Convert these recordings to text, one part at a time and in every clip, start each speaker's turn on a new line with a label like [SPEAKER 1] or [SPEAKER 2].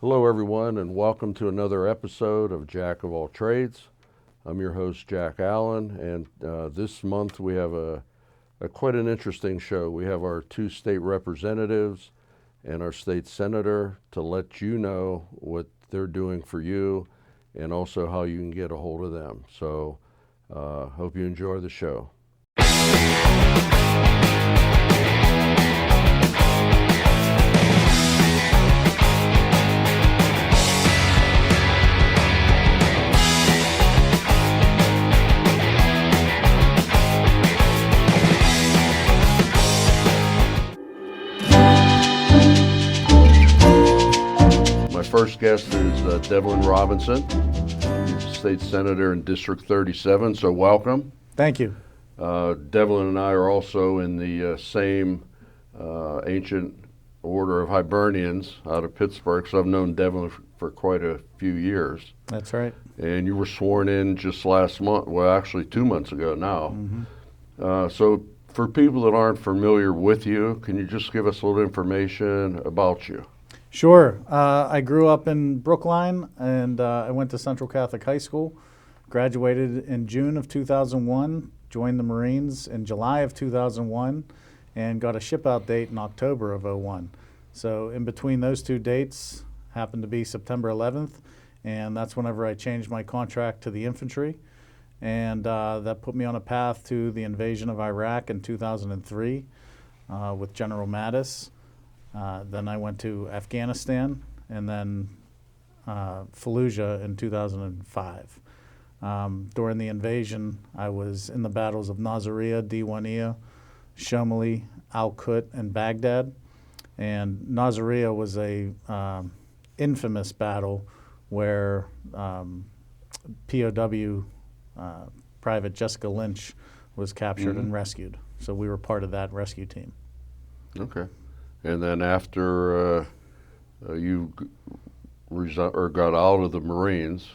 [SPEAKER 1] Hello, everyone, and welcome to another episode of Jack of All Trades. I'm your host, Jack Allen, and this month we have a quite an interesting show. We have our two state representatives and our state senator to let you know what they're doing for you and also how you can get a hold of them. So, hope you enjoy the show. My first guest is Devlin Robinson. He's a state senator in District 37, so welcome.
[SPEAKER 2] Thank you.
[SPEAKER 1] Devlin and I are also in the same ancient order of Hibernians out of Pittsburgh, so I've known Devlin for quite a few years.
[SPEAKER 2] That's right.
[SPEAKER 1] And you were sworn in just last month, well, actually 2 months ago now. So for people that aren't familiar with you, can you just give us a little information about you?
[SPEAKER 2] Sure. I grew up in Brookline, and I went to Central Catholic High School, graduated in June of 2001, joined the Marines in July of 2001, and got a ship-out date in October of '01. So in between those two dates happened to be September 11th, and that's whenever I changed my contract to the infantry. And that put me on a path to the invasion of Iraq in 2003 with General Mattis. Then I went to Afghanistan, and then Fallujah in 2005. During the invasion, I was in the battles of Nasiriyah, Diwaniyah, Shamli, Al-Qut, and Baghdad. And Nasiriyah was a infamous battle where POW Private Jessica Lynch was captured and rescued. So we were part of that rescue team.
[SPEAKER 1] Okay. And then after you got out of the Marines.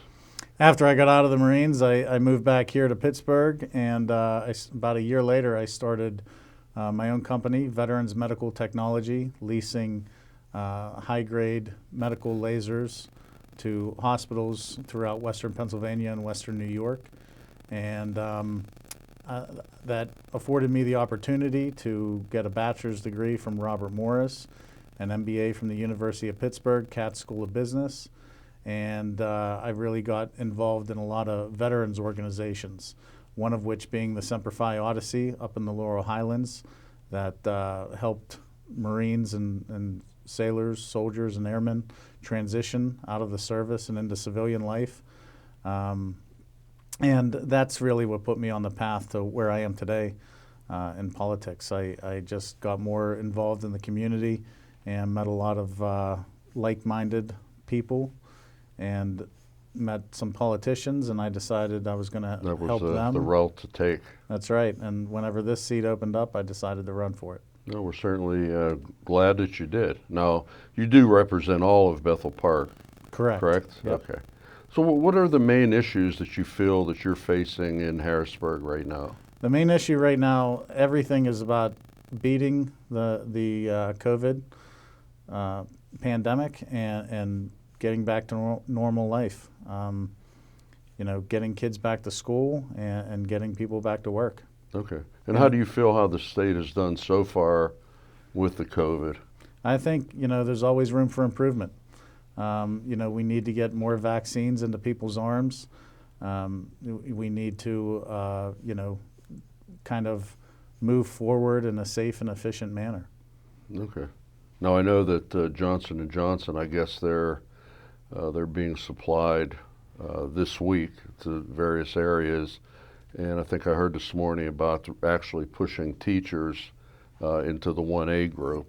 [SPEAKER 2] After I got out of the Marines, I moved back here to Pittsburgh, and about a year later, I started my own company, Veterans Medical Technology, leasing high-grade medical lasers to hospitals throughout Western Pennsylvania and Western New York. And that afforded me the opportunity to get a bachelor's degree from Robert Morris, an MBA from the University of Pittsburgh, Katz School of Business, and I really got involved in a lot of veterans organizations, one of which being the Semper Fi Odyssey up in the Laurel Highlands that helped Marines and sailors, soldiers, and airmen transition out of the service and into civilian life. And that's really what put me on the path to where I am today in politics. I just got more involved in the community and met a lot of like-minded people and met some politicians, and I decided I was going to help them.
[SPEAKER 1] That was the route to take.
[SPEAKER 2] That's right. And whenever this seat opened up, I decided to run for it.
[SPEAKER 1] No, we're certainly glad that you did. Now, you do represent all of Bethel Park. Correct?
[SPEAKER 2] Yep.
[SPEAKER 1] Okay. So what are the main issues that you feel that you're facing in Harrisburg right now?
[SPEAKER 2] The main issue right now, everything is about beating the COVID pandemic and getting back to normal life. Getting kids back to school and getting people back to work.
[SPEAKER 1] Okay. And how do you feel how the state has done so far with the COVID?
[SPEAKER 2] I think, there's always room for improvement. We need to get more vaccines into people's arms. We need to, kind of move forward in a safe and efficient manner.
[SPEAKER 1] Okay. Now I know that Johnson & Johnson, I guess they're being supplied this week to various areas, and I think I heard this morning about actually pushing teachers into the 1A group.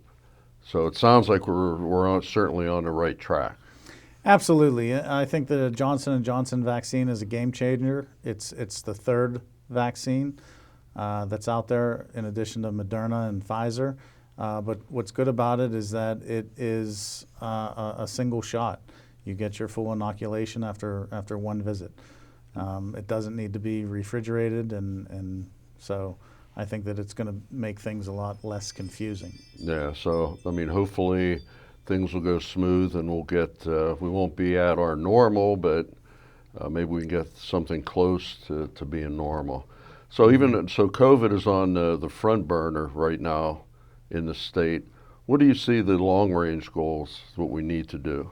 [SPEAKER 1] So it sounds like we're certainly on the right track.
[SPEAKER 2] Absolutely. I think the Johnson & Johnson vaccine is a game changer. It's the third vaccine that's out there in addition to Moderna and Pfizer. But what's good about it is that it is a single shot. You get your full inoculation after one visit. It doesn't need to be refrigerated, and so I think that it's going to make things a lot less confusing.
[SPEAKER 1] Yeah, so, I mean, hopefully things will go smooth and we'll get, we won't be at our normal, but maybe we can get something close to being normal. So so COVID is on the front burner right now in the state. What do you see the long range goals, what we need to do?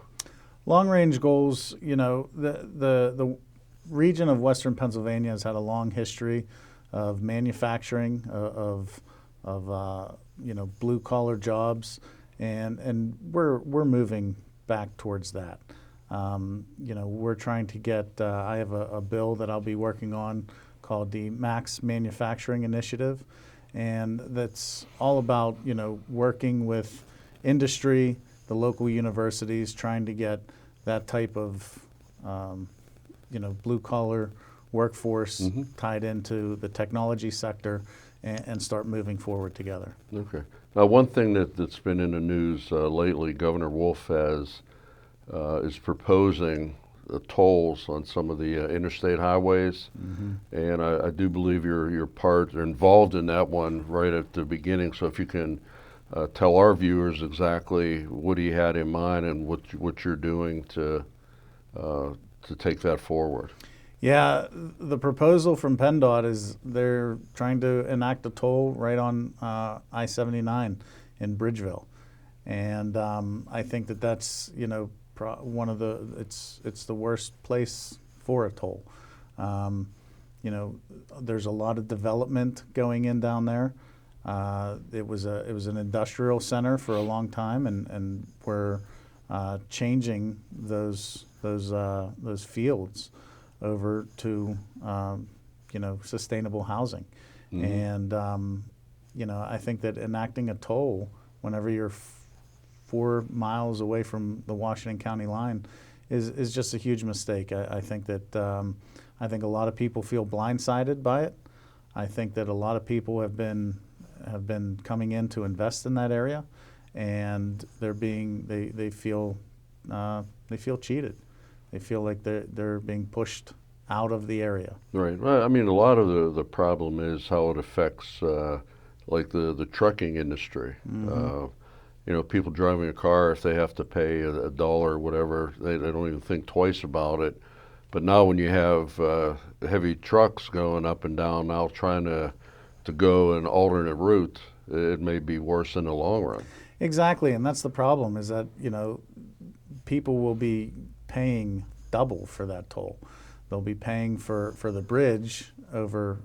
[SPEAKER 2] Long range goals, the region of Western Pennsylvania has had a long history of manufacturing, of blue collar jobs, and we're moving back towards that. We're trying to get. I have a bill that I'll be working on called the Max Manufacturing Initiative, and that's all about working with industry, the local universities, trying to get that type of blue collar workforce tied into the technology sector and start moving forward together.
[SPEAKER 1] Okay. Now, one thing that's been in the news lately, Governor Wolf is proposing tolls on some of the interstate highways, and I do believe you're involved in that one right at the beginning. So if you can tell our viewers exactly what he had in mind and what you're doing to take that forward.
[SPEAKER 2] Yeah, the proposal from PennDOT is they're trying to enact a toll right on I-79 in Bridgeville, and I think that's one of it's the worst place for a toll. There's a lot of development going in down there. It was an industrial center for a long time, and we're changing those fields over to sustainable housing. And I think that enacting a toll whenever you're 4 miles away from the Washington County line is just a huge mistake. I think that I think a lot of people feel blindsided by it. I think that a lot of people have been coming in to invest in that area, and they feel cheated. They feel like they're being pushed out of the area.
[SPEAKER 1] Right. Well, I mean, a lot of the problem is how it affects like the trucking industry. People driving a car, if they have to pay $1 or whatever, they don't even think twice about it. But now when you have heavy trucks going up and down now trying to go an alternate route, it may be worse in the long run.
[SPEAKER 2] Exactly, and that's the problem, is that people will be paying double for that toll. They'll be paying for the bridge over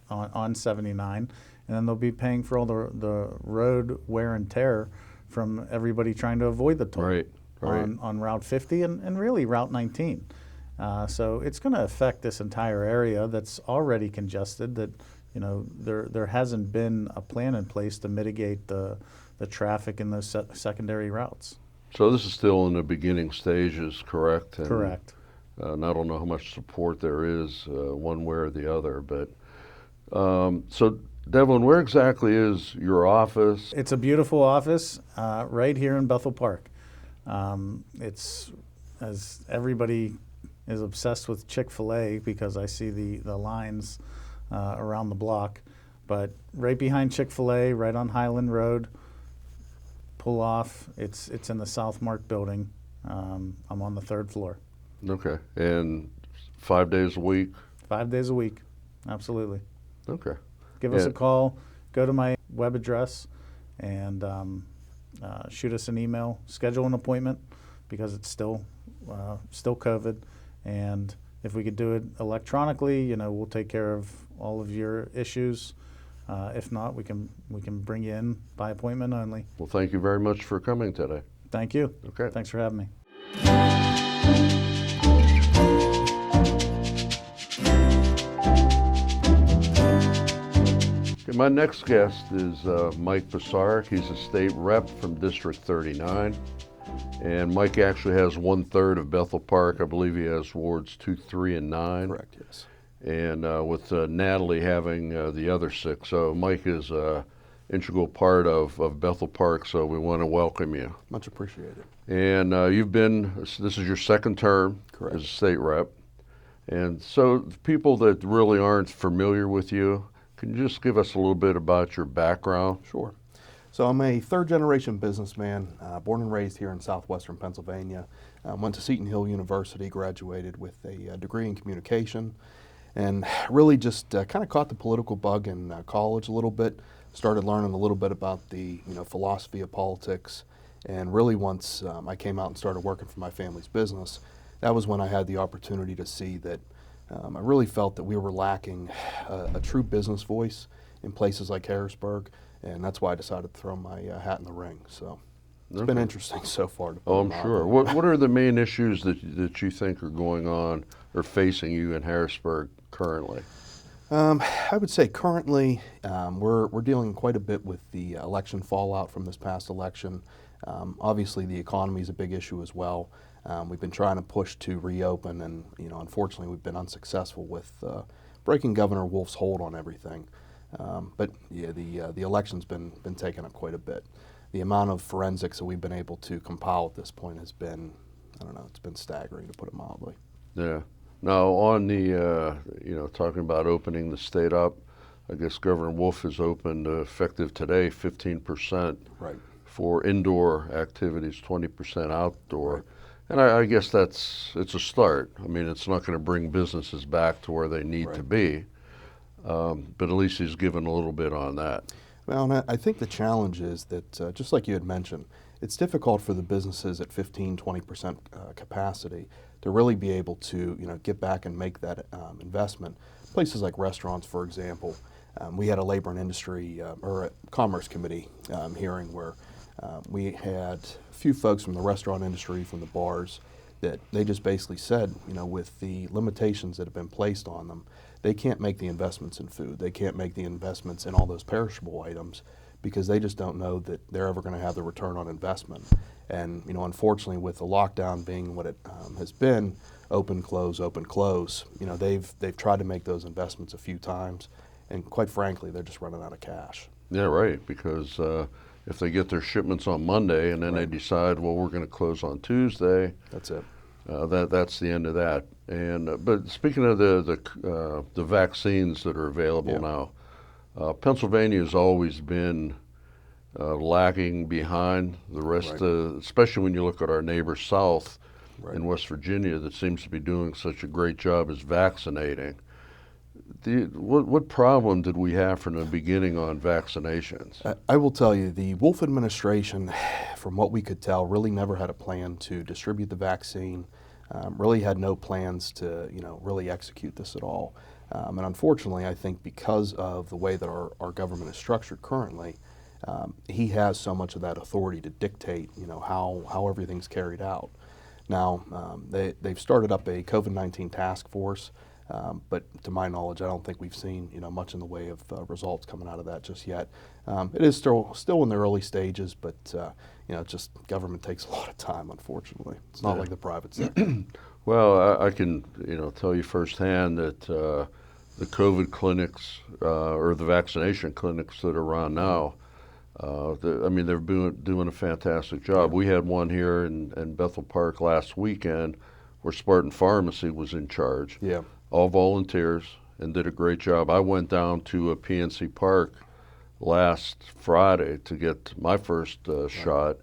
[SPEAKER 2] on 79, and then they'll be paying for all the road wear and tear from everybody trying to avoid the toll.
[SPEAKER 1] Right.
[SPEAKER 2] On Route 50 and really Route 19. So it's going to affect this entire area that's already congested, that there hasn't been a plan in place to mitigate the traffic in those secondary routes.
[SPEAKER 1] So this is still in the beginning stages, correct? And,
[SPEAKER 2] Correct.
[SPEAKER 1] and I don't know how much support there is one way or the other, but so Devlin, where exactly is your office?
[SPEAKER 2] It's a beautiful office right here in Bethel Park. It's, as everybody is obsessed with Chick-fil-A because I see the lines around the block, but right behind Chick-fil-A, right on Highland Road, pull off, it's in the Southmark building. I'm on the 3rd floor.
[SPEAKER 1] Okay, and 5 days a week?
[SPEAKER 2] 5 days a week, absolutely.
[SPEAKER 1] Okay.
[SPEAKER 2] Give us a call, go to my web address, and shoot us an email, schedule an appointment, because it's still COVID, and if we could do it electronically, we'll take care of all of your issues. If not, we can bring you in by appointment only.
[SPEAKER 1] Well, thank you very much for coming today.
[SPEAKER 2] Thank you.
[SPEAKER 1] Okay.
[SPEAKER 2] Thanks for having me.
[SPEAKER 1] Okay, my next guest is Mike Psarek. He's a state rep from District 39. And Mike actually has 1/3 of Bethel Park. I believe he has wards 2, 3, and 9.
[SPEAKER 3] Correct, yes.
[SPEAKER 1] And with Natalie having the other 6. So Mike is an integral part of Bethel Park, so we want to welcome you.
[SPEAKER 3] Much appreciated.
[SPEAKER 1] And this is your 2nd term
[SPEAKER 3] Correct.
[SPEAKER 1] as a state rep. And so people that really aren't familiar with you, can you just give us a little bit about your background?
[SPEAKER 3] Sure. So I'm a third-generation businessman, born and raised here in southwestern Pennsylvania. Went to Seton Hill University, graduated with a degree in communication, and really just kind of caught the political bug in college a little bit. Started learning a little bit about the philosophy of politics, and really once I came out and started working for my family's business, that was when I had the opportunity to see that I really felt that we were lacking a true business voice in places like Harrisburg. And that's why I decided to throw my hat in the ring. So it's been interesting so far.
[SPEAKER 1] Oh, I'm sure. What are the main issues that you think are going on or facing you in Harrisburg currently?
[SPEAKER 3] I would say currently we're dealing quite a bit with the election fallout from this past election. Obviously, the economy is a big issue as well. We've been trying to push to reopen, and unfortunately, we've been unsuccessful with breaking Governor Wolf's hold on everything. But yeah, the election's been taken up quite a bit. The amount of forensics that we've been able to compile at this point has been, I don't know, it's been staggering to put it mildly.
[SPEAKER 1] Yeah. Now on the talking about opening the state up, I guess Governor Wolf has opened effective today 15%
[SPEAKER 3] Right.
[SPEAKER 1] for indoor activities, 20% outdoor.
[SPEAKER 3] Right.
[SPEAKER 1] And I guess it's a start. I mean, it's not going to bring businesses back to where they need to be. But at least he's given a little bit on that.
[SPEAKER 3] Well, and I think the challenge is that, just like you had mentioned, it's difficult for the businesses at 15, 20% capacity to really be able to, get back and make that investment. Places like restaurants, for example, we had a labor and industry or a commerce committee hearing where we had a few folks from the restaurant industry, from the bars, that they just basically said, with the limitations that have been placed on them, they can't make the investments in food. They can't make the investments in all those perishable items because they just don't know that they're ever going to have the return on investment. And unfortunately, with the lockdown being what it has been, open, close, they've tried to make those investments a few times, and quite frankly, they're just running out of cash.
[SPEAKER 1] Yeah, right. Because if they get their shipments on Monday and then they decide, well, we're going to close on Tuesday,
[SPEAKER 3] that's it.
[SPEAKER 1] That's the end of that. And but speaking of the vaccines that are available now, Pennsylvania has always been lagging behind the rest, especially when you look at our neighbor south in West Virginia that seems to be doing such a great job as vaccinating. What problem did we have from the beginning on vaccinations?
[SPEAKER 3] I will tell you, the Wolf administration, from what we could tell, really never had a plan to distribute the vaccine, really had no plans to, really execute this at all. And unfortunately, I think because of the way that our government is structured currently, he has so much of that authority to dictate, how everything's carried out. Now, they've started up a COVID-19 task force. But to my knowledge, I don't think we've seen much in the way of results coming out of that just yet. It is still in the early stages, but just government takes a lot of time. Unfortunately, it's not like the private sector.
[SPEAKER 1] Well, I can tell you firsthand that the COVID clinics or the vaccination clinics that are around now, they're doing a fantastic job. We had one here in Bethel Park last weekend where Spartan Pharmacy was in charge.
[SPEAKER 3] Yeah.
[SPEAKER 1] All volunteers, and did a great job. I went down to PNC Park last Friday to get my first shot,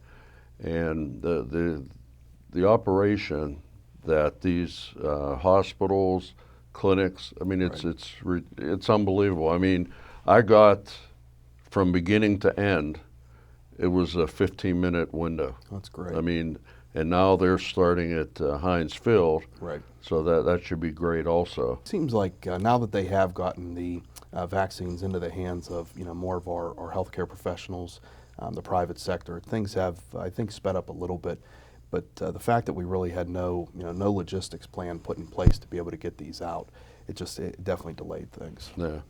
[SPEAKER 1] and the operation that these hospitals, clinics, it's unbelievable. I mean, I got from beginning to end, it was a 15-minute window.
[SPEAKER 3] That's great.
[SPEAKER 1] And now they're starting at Heinz Field.
[SPEAKER 3] Right.
[SPEAKER 1] So that should be great also.
[SPEAKER 3] It seems like now that they have gotten the vaccines into the hands of more of our healthcare professionals, the private sector, things have, I think, sped up a little bit. But the fact that we really had no logistics plan put in place to be able to get these out, it definitely delayed things.
[SPEAKER 1] Yeah.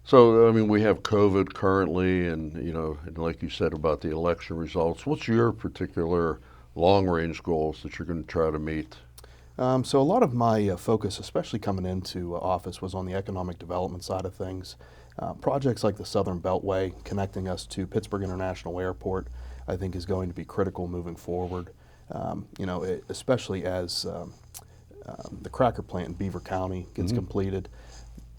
[SPEAKER 1] So we have COVID currently, and like you said about the election results. What's your particular long-range goals that you're going to try to meet?
[SPEAKER 3] So a lot of my focus, especially coming into office, was on the economic development side of things. Projects like the Southern Beltway, connecting us to Pittsburgh International Airport, I think is going to be critical moving forward. Especially as the cracker plant in Beaver County gets completed.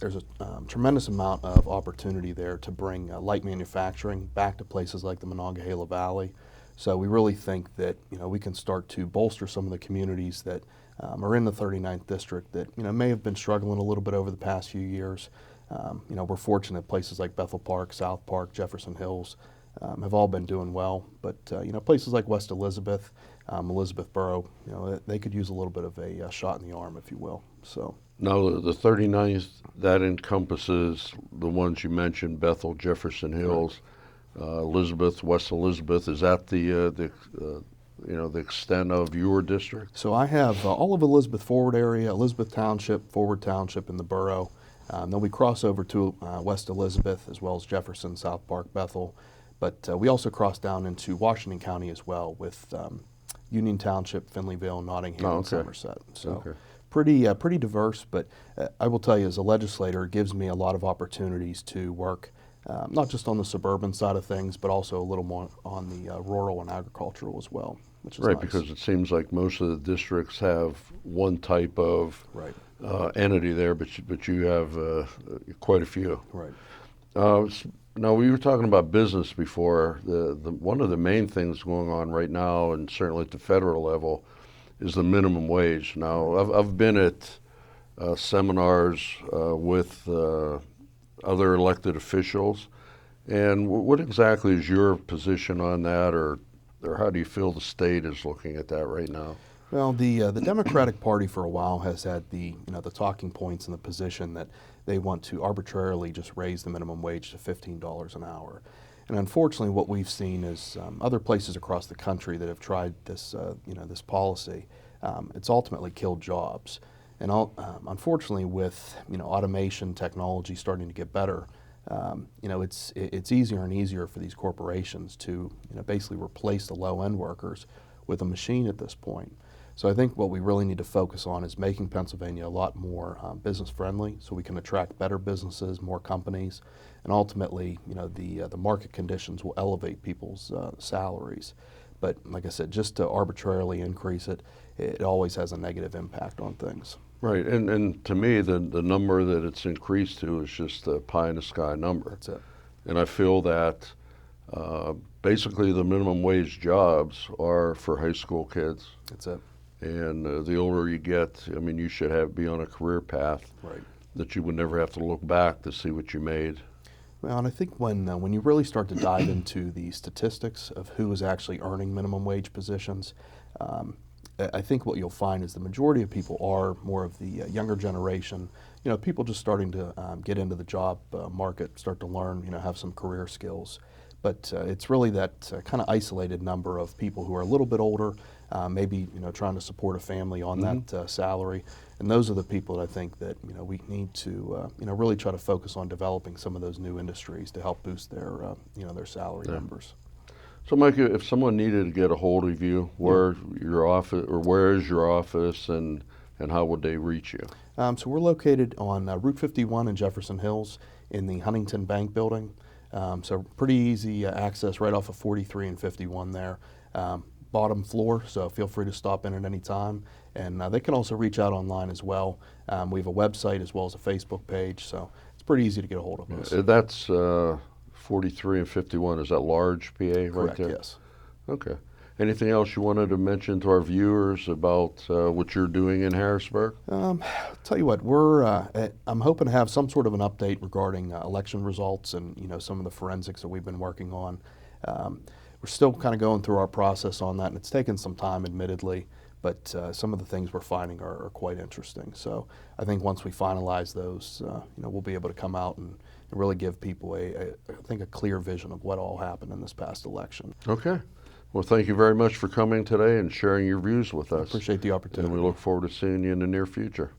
[SPEAKER 3] there's a tremendous amount of opportunity there to bring light manufacturing back to places like the Monongahela Valley. So we really think that we can start to bolster some of the communities that are in the 39th district that may have been struggling a little bit over the past few years. We're fortunate places like Bethel Park, South Park, Jefferson Hills have all been doing well, but places like West Elizabeth, Elizabethboro, they could use a little bit of a shot in the arm, if you will. So.
[SPEAKER 1] Now, the 39th, that encompasses the ones you mentioned, Bethel, Jefferson Hills, Elizabeth, West Elizabeth. Is that the extent of your district?
[SPEAKER 3] So I have all of Elizabeth Forward area, Elizabeth Township, Forward Township in the borough. Then we cross over to West Elizabeth as well as Jefferson, South Park, Bethel. But we also cross down into Washington County as well with Union Township, Finleyville, Nottingham, and Somerset. So pretty diverse, but I will tell you, as a legislator, it gives me a lot of opportunities to work not just on the suburban side of things, but also a little more on the rural and agricultural as well, which is
[SPEAKER 1] right,
[SPEAKER 3] nice.
[SPEAKER 1] Because it seems like most of the districts have one type of entity there, but you have quite a few.
[SPEAKER 3] Right.
[SPEAKER 1] Now, we were talking about business before. One of the main things going on right now, and certainly at the federal level, is the minimum wage. Now, I've been at seminars with other elected officials, and what exactly is your position on that, or how do you feel the state is looking at that right now?
[SPEAKER 3] Well, the Democratic Party for a while has had the talking points and the position that they want to arbitrarily just raise the minimum wage to $15 an hour. And unfortunately, what we've seen is other places across the country that have tried this, this policy. It's ultimately killed jobs. And unfortunately, with automation technology starting to get better, it's easier and easier for these corporations to basically replace the low-end workers with a machine at this point. So I think what we really need to focus on is making Pennsylvania a lot more business friendly, so we can attract better businesses, more companies, and ultimately, the market conditions will elevate people's salaries. But like I said, just to arbitrarily increase it, it always has a negative impact on things.
[SPEAKER 1] Right, and to me, the number that it's increased to is just a pie in the sky number.
[SPEAKER 3] That's it.
[SPEAKER 1] And I feel that basically the minimum wage jobs are for high school kids.
[SPEAKER 3] That's it.
[SPEAKER 1] And the older you get, I mean, you should be on a career path that you would never have to look back to see what you made.
[SPEAKER 3] Well, and I think when you really start to dive into the statistics of who is actually earning minimum wage positions, I think what you'll find is the majority of people are more of the younger generation. People just starting to get into the job market, start to learn, have some career skills. But it's really that kind of isolated number of people who are a little bit older, maybe trying to support a family on that salary, and those are the people that I think that we need to really try to focus on developing some of those new industries to help boost their their salary numbers.
[SPEAKER 1] So, Mike, if someone needed to get a hold of you, where your office, or where is your office, and how would they reach you?
[SPEAKER 3] So we're located on Route 51 in Jefferson Hills in the Huntington Bank Building. So pretty easy access right off of 43 and 51 there. Bottom floor, so feel free to stop in at any time. And they can also reach out online as well. We have a website as well as a Facebook page, so it's pretty easy to get a hold of us.
[SPEAKER 1] That's 43 and 51. Is that large PA right
[SPEAKER 3] Correct,
[SPEAKER 1] there?
[SPEAKER 3] Yes.
[SPEAKER 1] Okay. Anything else you wanted to mention to our viewers about what you're doing in Harrisburg?
[SPEAKER 3] Tell you what, I'm hoping to have some sort of an update regarding election results and some of the forensics that we've been working on. We're still kind of going through our process on that, and it's taken some time, admittedly, but some of the things we're finding are quite interesting. So I think once we finalize those, we'll be able to come out and really give people I think a clear vision of what all happened in this past election.
[SPEAKER 1] Okay. Well, thank you very much for coming today and sharing your views with us.
[SPEAKER 3] I appreciate the opportunity.
[SPEAKER 1] And we look forward to seeing you in the near future.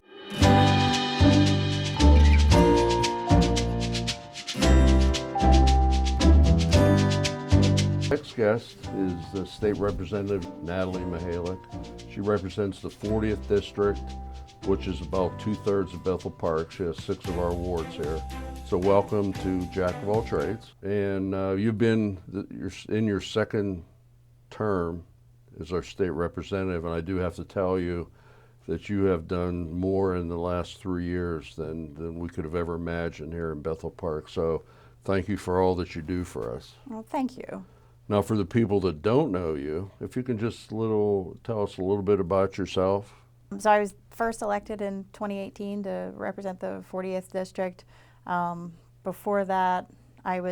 [SPEAKER 1] Next guest is the State Representative Natalie Mihalik. She represents the 40th District, which is about 2/3 of Bethel Park. She has 6 of our wards here. So welcome to Jack of All Trades. And you've been you're in your second term as our state representative, and I do have to tell you, that you have done more in the last 3 years than we could have ever imagined here in Bethel Park. So thank you for all that you do for us.
[SPEAKER 4] Well, thank you.
[SPEAKER 1] Now, for the people that don't know you, if you can just tell us a little bit about yourself.
[SPEAKER 4] So I was first elected in 2018 to represent the 40th district. Before that, I'm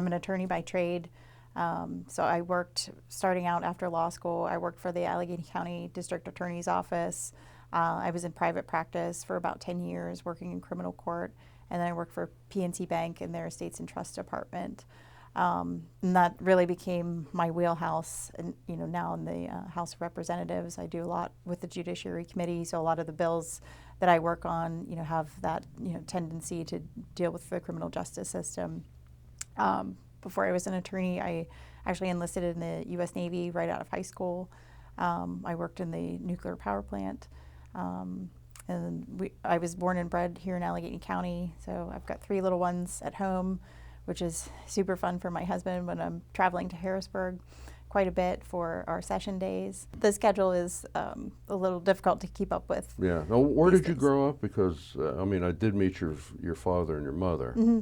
[SPEAKER 4] an attorney by trade. So I worked, starting out after law school, I worked for the Allegheny County District Attorney's Office. I was in private practice for about 10 years, working in criminal court. And then I worked for PNC Bank in their Estates and Trust Department. And that really became my wheelhouse. And now in the House of Representatives, I do a lot with the Judiciary Committee. So a lot of the bills that I work on, have that tendency to deal with the criminal justice system. Before I was an attorney, I actually enlisted in the U.S. Navy right out of high school. I worked in the nuclear power plant. I was born and bred here in Allegheny County, so I've got 3 little ones at home, which is super fun for my husband when I'm traveling to Harrisburg quite a bit for our session days. The schedule is a little difficult to keep up with.
[SPEAKER 1] Yeah. Now, where
[SPEAKER 4] these
[SPEAKER 1] did you
[SPEAKER 4] days.
[SPEAKER 1] grow up? Because I did meet your father and your mother.
[SPEAKER 4] Mm-hmm.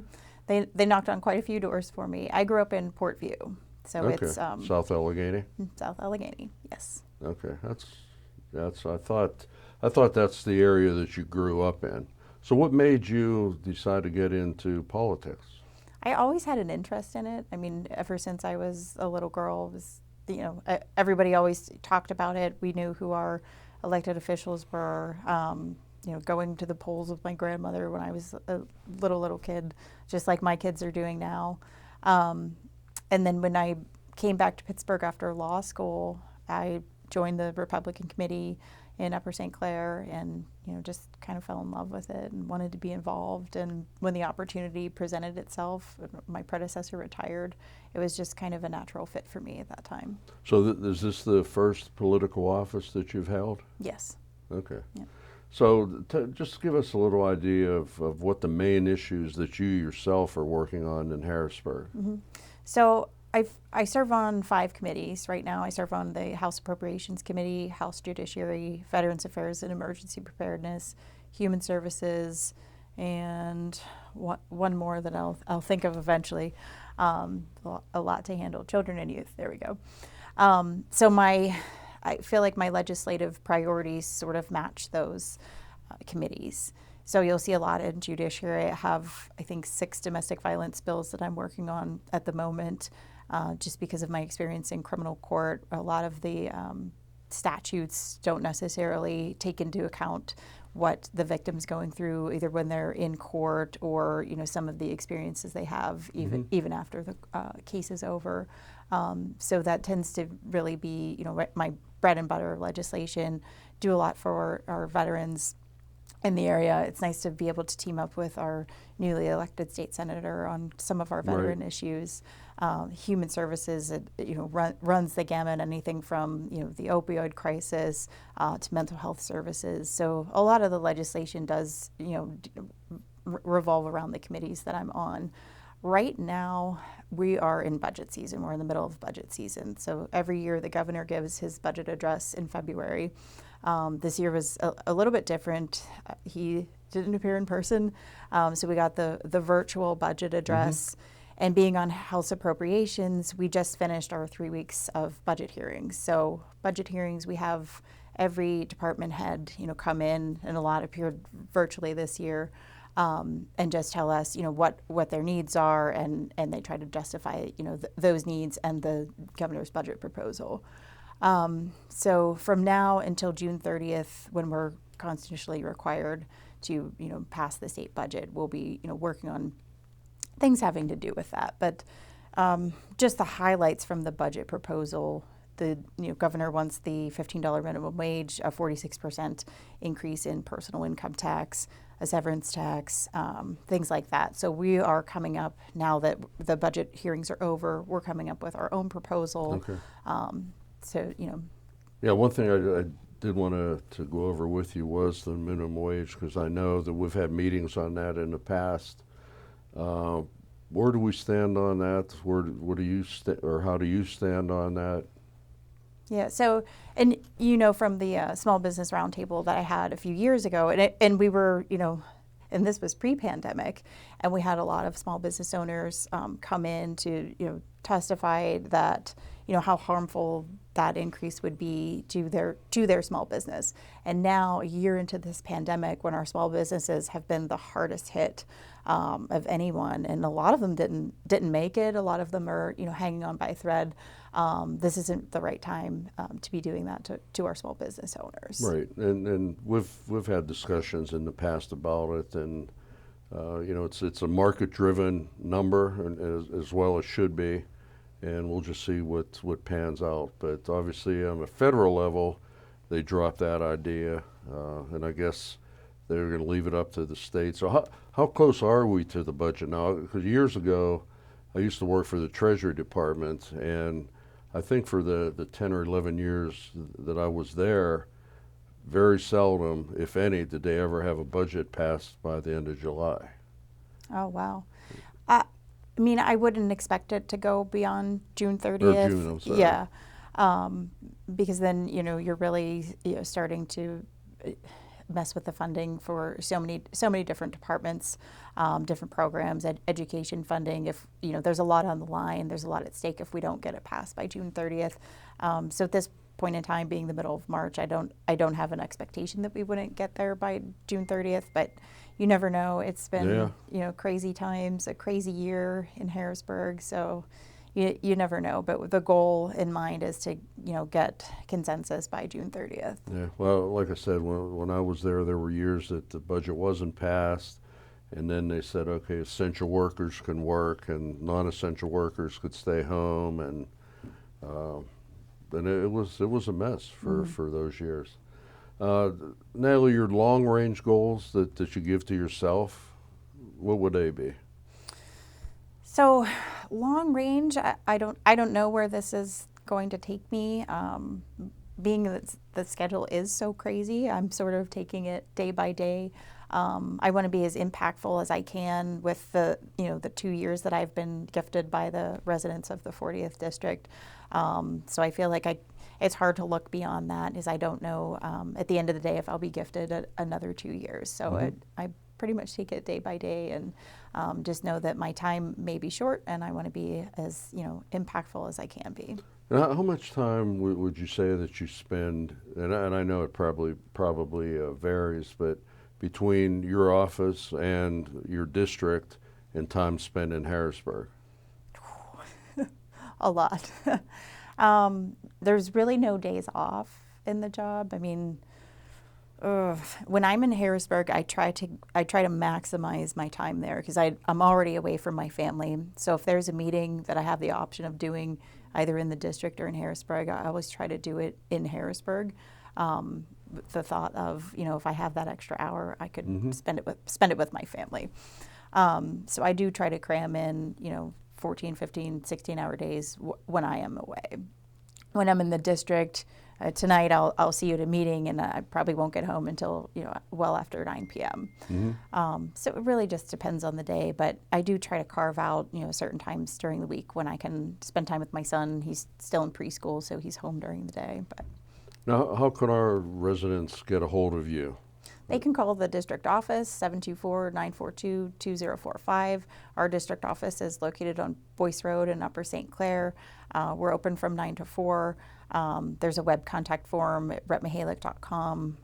[SPEAKER 4] They knocked on quite a few doors for me. I grew up in Portview, so
[SPEAKER 1] Okay.
[SPEAKER 4] it's
[SPEAKER 1] South Allegheny.
[SPEAKER 4] South Allegheny. Yes.
[SPEAKER 1] Okay. That's I thought that's the area that you grew up in. So what made you decide to get into politics?
[SPEAKER 4] I always had an interest in it. I mean, ever since I was a little girl, it was, everybody always talked about it. We knew who our elected officials were. Going to the polls with my grandmother when I was a little kid, just like my kids are doing now. And then when I came back to Pittsburgh after law school, I joined the Republican committee in Upper St. Clair and, just kind of fell in love with it and wanted to be involved. And when the opportunity presented itself, my predecessor retired, it was just kind of a natural fit for me at that time.
[SPEAKER 1] So is this the first political office that you've held?
[SPEAKER 4] Yes.
[SPEAKER 1] Okay.
[SPEAKER 4] Yeah.
[SPEAKER 1] So just give us a little idea of what the main issues that you yourself are working on in Harrisburg.
[SPEAKER 4] Mm-hmm. So I serve on 5 committees right now. I serve on the House Appropriations Committee, House Judiciary, Veterans Affairs and Emergency Preparedness, Human Services, and one more that I'll think of eventually. A lot to handle. Children and youth. There we go. I feel like my legislative priorities sort of match those committees. So you'll see a lot in Judiciary. I have, I think, 6 domestic violence bills that I'm working on at the moment, just because of my experience in criminal court. A lot of the statutes don't necessarily take into account what the victim's going through, either when they're in court or some of the experiences they have even after the case is over. So that tends to really be my bread and butter legislation. Do a lot for our veterans in the area. It's nice to be able to team up with our newly elected state senator on some of our veteran
[SPEAKER 1] Right.
[SPEAKER 4] issues. Human Services, runs the gamut, anything from the opioid crisis to mental health services. So a lot of the legislation does revolve around the committees that I'm on. Right now, we are in budget season. We're in the middle of budget season. So every year the governor gives his budget address in February. This year was a little bit different. He didn't appear in person, so we got the virtual budget address. And being on House Appropriations, we just finished our 3 weeks of budget hearings. So budget hearings, we have every department head, come in, and a lot appeared virtually this year, and just tell us, what their needs are, and they try to justify, those needs and the governor's budget proposal. So from now until June 30th, when we're constitutionally required to, pass the state budget, we'll be, working on things having to do with that. But just the highlights from the budget proposal, the governor wants the $15 minimum wage, a 46% increase in personal income tax, a severance tax, things like that. So we are coming up, now that the budget hearings are over, we're coming up with our own proposal.
[SPEAKER 1] Okay.
[SPEAKER 4] Yeah,
[SPEAKER 1] one thing I did want to go over with you was the minimum wage, because I know that we've had meetings on that in the past. Where do we stand on that? Where do you or how do you stand on that?
[SPEAKER 4] Yeah. So, and you know, from the small business roundtable that I had a few years ago, and we were, you know, and this was pre-pandemic, and we had a lot of small business owners come in to, you know, testify that, you know, how harmful that increase would be to their small business. And now, a year into this pandemic, when our small businesses have been the hardest hit of anyone, and a lot of them didn't make it. A lot of them are, you know, hanging on by a thread. This isn't the right time to be doing that to our small business owners.
[SPEAKER 1] Right, and we've had discussions in the past about it, and you know, it's a market-driven number, and as well as should be, and we'll just see what pans out. But obviously, on a federal level, they dropped that idea, and I guess they're going to leave it up to the states. So how close are we to the budget now? Because years ago, I used to work for the Treasury Department, and I think for the 10 or 11 years that I was there, very seldom, if any, did they ever have a budget passed by the end of July.
[SPEAKER 4] Oh, wow. I mean, I wouldn't expect it to go beyond June 30th.
[SPEAKER 1] Or June, I'm sorry.
[SPEAKER 4] Yeah. Because then, you know, you're really, you know, starting to mess with the funding for so many different departments, different programs, education funding. If, you know, there's a lot on the line, there's a lot at stake if we don't get it passed by June 30th. So at this point in time, being the middle of March, I don't have an expectation that we wouldn't get there by June 30th, but you never know. It's been, you know, crazy times, a crazy year in Harrisburg. So you never know, but the goal in mind is to, you know, get consensus by June 30th.
[SPEAKER 1] Yeah, well, like I said, when I was there were years that the budget wasn't passed, and then they said, okay, essential workers can work and non-essential workers could stay home, and it was a mess for those years. Natalie, your long-range goals that you give to yourself, what would they be?
[SPEAKER 4] So, long range, I don't know where this is going to take me. Being that the schedule is so crazy, I'm sort of taking it day by day. I want to be as impactful as I can with the 2 years that I've been gifted by the residents of the 40th district. So I feel like it's hard to look beyond that, as I don't know at the end of the day if I'll be gifted another 2 years. So I pretty much take it day by day, and just know that my time may be short, and I want to be as, you know, impactful as I can be.
[SPEAKER 1] And how much time would you say that you spend, and I know it probably varies, but between your office and your district and time spent in Harrisburg?
[SPEAKER 4] A lot. There's really no days off in the job. I mean, when I'm in Harrisburg, I try to maximize my time there, because I'm already away from my family. So if there's a meeting that I have the option of doing either in the district or in Harrisburg, I always try to do it in Harrisburg. The thought of, you know, if I have that extra hour, I could spend it with my family. So I do try to cram in, you know, 14, 15, 16-hour days when I am away. When I'm in the district, tonight I'll see you at a meeting, and I probably won't get home until, you know, well after 9 p.m. So it really just depends on the day, but I do try to carve out, you know, certain times during the week when I can spend time with my son. He's still in preschool, so he's home during the day. But
[SPEAKER 1] now, how can our residents get a hold of you?
[SPEAKER 4] they can call the district office, 724-942-2045. Our district office is located on Boyce Road in Upper St. Clair. We're open from 9 to 4. There's a web contact form at rhett-mihalik.com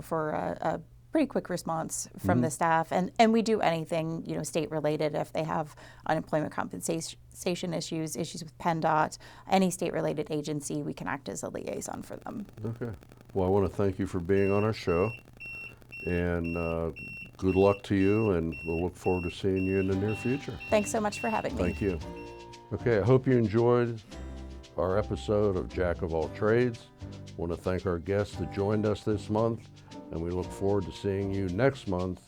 [SPEAKER 4] for a pretty quick response from the staff. And we do anything, you know, state related. If they have unemployment compensation issues with PennDOT, any state related agency, we can act as a liaison for them.
[SPEAKER 1] Okay. Well, I want to thank you for being on our show, and good luck to you, and we'll look forward to seeing you in the near future.
[SPEAKER 4] Thanks so much for having me.
[SPEAKER 1] Thank you. Okay, I hope you enjoyed our episode of Jack of All Trades. I want to thank our guests that joined us this month, and we look forward to seeing you next month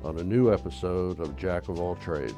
[SPEAKER 1] on a new episode of Jack of All Trades.